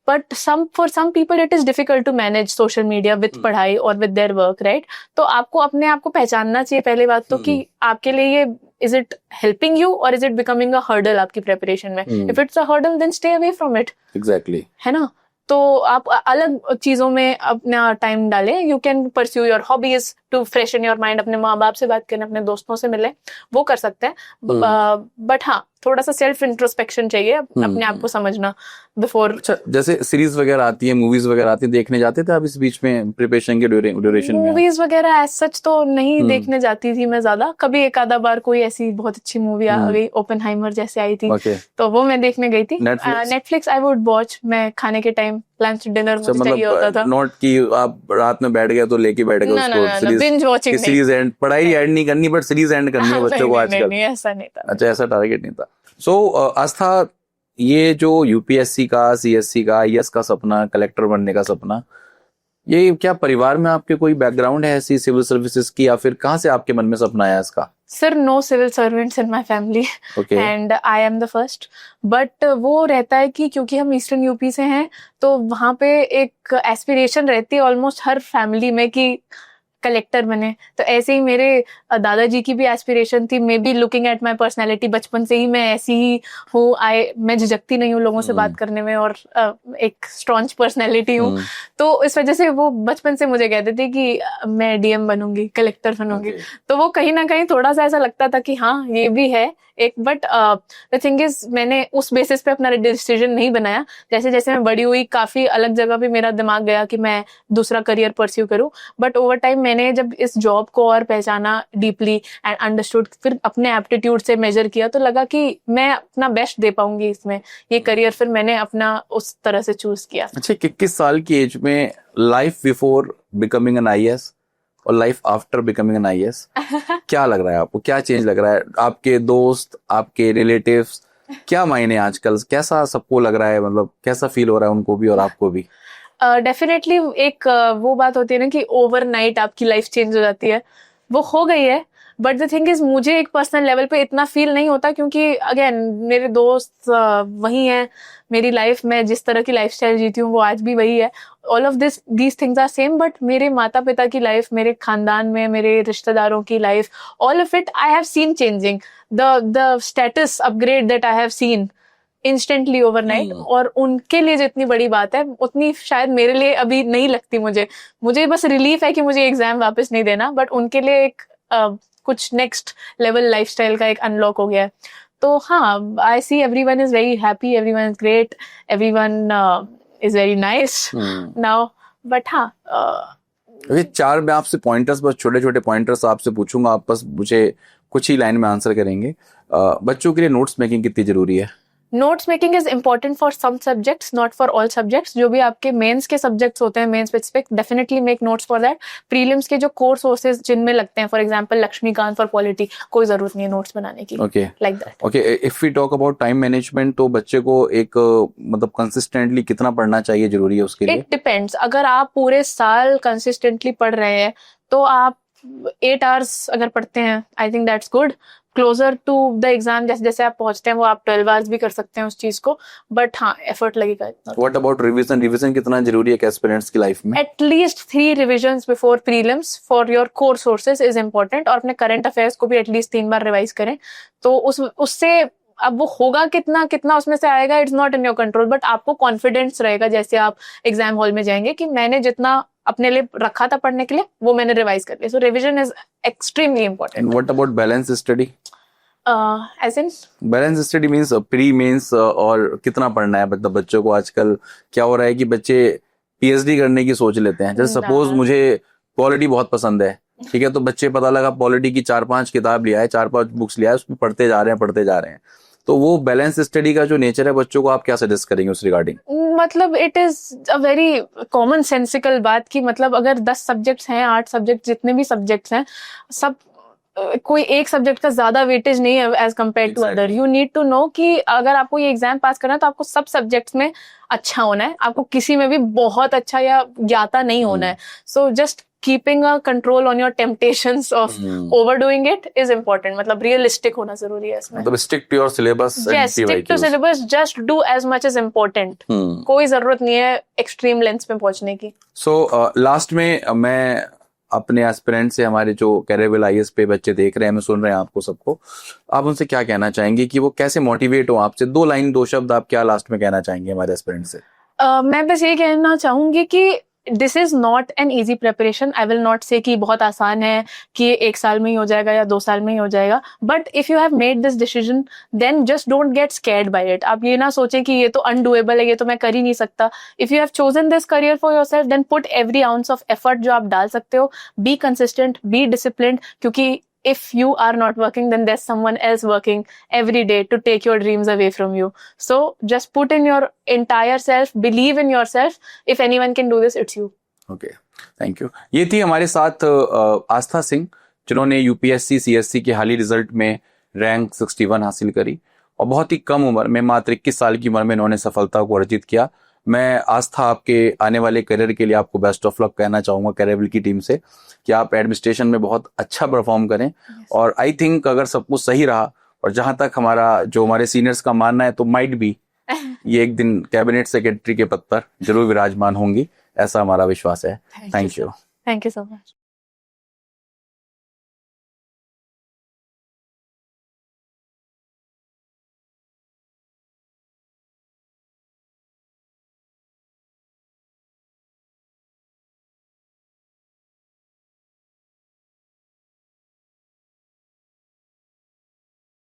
But for some people it is difficult to manage social media with पढ़ाई और विद देयर वर्क, राइट? तो आपको अपने आप को पहचानना चाहिए पहले बात तो, कि आपके लिए ये is it helping you or is it becoming a hurdle आपकी प्रिपरेशन में? If it's a hurdle then stay away from it. Exactly. है ना? तो आप अलग चीजों में अपना टाइम डालें। You can pursue your hobbies to freshen your mind, अपने माँ बाप से बात करें, अपने दोस्तों से मिलें, वो कर सकते हैं। बट हाँ, थोड़ा सा सेल्फ इंट्रोस्पेक्शन चाहिए, अपने आप को समझना बिफोर। अच्छा, जैसे सीरीज वगैरह आती है, मूवीज वगैरह आती है, देखने जाते थे आप इस बीच में प्रिपरेशन के ड्यूरेशन में? मूवीज वगैरह एज सच तो नहीं देखने जाती थी मैं ज्यादा। कभी एक आधा बार कोई ऐसी बहुत अच्छी मूवी आ गई, ओपेनहाइमर जैसे आई थी, तो वो मैं देखने गई थी। नेटफ्लिक्स आई वुड वॉच, मैं खाने के टाइम लंच डिनर अच्छा, मुझे चाहिए होता था। नोट कि आप रात में बैठ गए तो लेके बैठ गए ना ना ना, उसको बिंज वॉचिंग नहीं। सीरीज एंड, पढ़ाई एंड नहीं करनी बट सीरीज एंड करनी है बच्चों को आजकल। नहीं, ऐसा नहीं था। अच्छा, ऐसा टारगेट नहीं था। सो आस्था, ये जो यूपीएससी का, सीएससी का, आईएएस का सपना, कलेक्टर बनने का सपना, ये क्या परिवार में आपके कोई बैकग्राउंड है ऐसी सिविल सर्विसेज की, या फिर कहाँ से आपके मन में सपना आया इसका? Sir, no civil servants in my family okay. And I am the first. But वो रहता है कि क्योंकि हम ईस्टर्न यूपी से हैं तो वहाँ पे एक एस्पिरेशन रहती है ऑलमोस्ट हर फैमिली में कि कलेक्टर बने। तो ऐसे ही मेरे दादाजी की भी एस्पिरेशन थी। May be looking at my personality, बचपन से ही मैं ऐसी ही हूँ। मैं झिझकती नहीं हूँ लोगों से बात करने में और एक स्ट्रॉन्ग पर्सनैलिटी हूँ। तो इस वजह से वो बचपन से मुझे कहते थे कि मैं डीएम बनूंगी, कलेक्टर बनूंगी। तो वो कहीं ना कहीं थोड़ा सा ऐसा लगता था कि हाँ ये भी है एक। बट द थिंग इज, मैंने उस बेसिस पे अपना डिसीजन नहीं बनाया। जैसे जैसे मैं बड़ी हुई, काफी अलग जगह भी मेरा दिमाग गया कि मैं दूसरा करियर परस्यू करूं। बट ओवर टाइम मैंने जब इस जॉब को और पहचाना डीपली एंड अंडरस्टूड, फिर अपने एप्टीट्यूड से मेजर किया, तो लगा कि मैं अपना बेस्ट दे पाऊंगी इसमें। ये करियर फिर मैंने अपना उस तरह से चूज किया। अच्छा, 21 साल की एज में life before becoming an IAS और life after becoming an IAS, क्या लग रहा है आपको? क्या चेंज लग रहा है? आपके दोस्त, आपके रिलेटिव्स, क्या मायने आजकल? कैसा सबको लग रहा है, मतलब कैसा फील हो रहा है उनको भी और आपको भी? डेफिनेटली एक वो बात होती है ना कि ओवरनाइट आपकी लाइफ चेंज हो जाती है, वो हो गई है। बट द थिंग इज, मुझे एक पर्सनल लेवल पे इतना फील नहीं होता क्योंकि अगेन मेरे दोस्त वही हैं। मेरी लाइफ में जिस तरह की लाइफस्टाइल जीती हूँ वो आज भी वही है। All of these things are same. But मेरे माता पिता की लाइफ, मेरे खानदान में मेरे रिश्तेदारों की life, all of it I have seen changing. The status upgrade that I have seen instantly overnight, और उनके लिए जितनी बड़ी बात है उतनी शायद मेरे लिए अभी नहीं लगती। मुझे बस रिलीफ है कि मुझे एग्जाम वापस नहीं देना, बट उनके लिए एक कुछ नेक्स्ट लेवल लाइफस्टाइल का एक अनलॉक हो गया है। तो हाँ, I see everyone is very happy, everyone is great, everyone is very nice now. But हाँ, अभी 4 मैं आपसे पॉइंटर्स, बस छोटे छोटे पॉइंटर्स आपसे पूछूंगा, आप बस मुझे कुछ ही लाइन में आंसर करेंगे। बच्चों के लिए नोट्स मेकिंग कितनी जरूरी है? Notes making is important for some subjects, not for all subjects. जो भी आपके मेंस के सब्जेक्ट्स होते हैं, main specific, definitely make notes for that. Prelims के जो कोर सोर्सेज जिनमें लगते हैं, for example Laxmikanth for polity, कोई जरूरत नहीं है नोट्स बनाने की। Okay, like that. Okay, if we talk about time management, तो बच्चे को एक मतलब कंसिस्टेंटली कितना पढ़ना चाहिए, जरूरी है उसके लिए? It depends. अगर आप पूरे साल कंसिस्टेंटली पढ़ रहे हैं तो आप 8 आवर्स अगर पढ़ते हैं, I think that's good. Closer to the exam जैसे जैसे आप पहुंचते हैं वो आप 12 आवर्स भी कर सकते हैं उस चीज को। बट हाँ, एफर्ट लगेगा इतना। What about revision? रिवीजन कितना जरूरी है एस्पिरेंट्स की लाइफ में? At least 3 revisions before prelims for your core sources is important. और अपने करंट अफेयर्स को भी एटलीस्ट 3 बार रिवाइज करें। तो उससे अब वो होगा कितना कितना उसमें से आएगा, it's not in your control. But आपको कॉन्फिडेंस रहेगा जैसे आप एग्जाम हॉल में जाएंगे कि मैंने जितना अपने लिए रखा था पढ़ने के लिए वो मैंने रिवाइज कर लिया। So revision is extremely important. And what about balance study? As in balance study means pre mains और कितना पढ़ना है? मतलब बच्चों को आजकल क्या हो रहा है कि बच्चे पीएचडी करने की सोच लेते हैं। जैसे सपोज मुझे पॉलिटी बहुत पसंद है, ठीक है, तो बच्चे पता लगा पॉलिटी की 4-5 किताब लिया है, 4-5 बुक्स लिया है, उसमें पढ़ते जा रहे हैं। तो वो बैलेंस स्टडी का जो नेचर है, बच्चों को आप क्या सजेस्ट करेंगे उस रिगार्डिंग? मतलब it is a very common sensical बात कि मतलब अगर 10 सब्जेक्ट्स हैं, 8 सब्जेक्ट, जितने भी सब्जेक्ट्स हैं, सब कोई एक सब्जेक्ट का ज्यादा वेटेज नहीं है as compare to other. You need to know कि अगर आपको ये एग्जाम पास करना है तो आपको सब सब्जेक्ट्स में अच्छा होना है, आपको किसी में भी बहुत अच्छा या ज्ञाता नहीं होना है। So just keeping a control on your temptations of overdoing it is important. मतलब रियलिस्टिक होना जरूरी है इसमें। मतलब stick to your syllabus. Yes, stick to syllabus, just do as much as important. कोई जरूरत नहीं है एक्सट्रीम लेंथ्स में पहुंचने की। सो लास्ट में मैं अपने एस्पिरेंट से, हमारे जो कैरियर आईएएस पे बच्चे देख रहे हैं, हमें सुन रहे हैं, आपको सबको, आप उनसे क्या कहना चाहेंगे कि वो कैसे मोटिवेट हो आपसे? 2 लाइन 2 शब्द आप क्या लास्ट में कहना चाहेंगे हमारे एस्पिरेंट से? मैं बस ये कहना चाहूंगी कि this is not an easy preparation. I will not से कि बहुत आसान है कि 1 साल में ही हो जाएगा या 2 साल में ही हो जाएगा। But if you have made this decision then just don't get scared by it. आप ये ना सोचें कि ये तो अनडूएबल है, ये तो मैं कर ही नहीं सकता। If you have chosen this career for yourself then put every ounce of effort जो आप डाल सकते हो। बी कंसिस्टेंट, बी डिसिप्लिन्ड, क्योंकि if you are not working, then there's someone else working every day to take your dreams away from you. So just put in your entire self, believe in yourself. If anyone can do this, it's you. Okay, thank you. ये थी हमारे साथ आस्था सिंह, जिन्होंने UPSC CSC के हाल ही result में rank 61 हासिल करी और बहुत ही कम उम्र में, मात्र 21 साल की उम्र में इन्होंने सफलता को अर्जित किया। मैं आस्था, आपके आने वाले करियर के लिए आपको बेस्ट ऑफ लक कहना चाहूंगा कैरियर की टीम से, कि आप एडमिनिस्ट्रेशन में बहुत अच्छा परफॉर्म करें। और आई थिंक अगर सब कुछ सही रहा, और जहां तक हमारे सीनियर्स का मानना है, तो माइट बी ये एक दिन कैबिनेट सेक्रेटरी के पद पर जरूर विराजमान होंगी, ऐसा हमारा विश्वास है। Thank you. Thank you so much.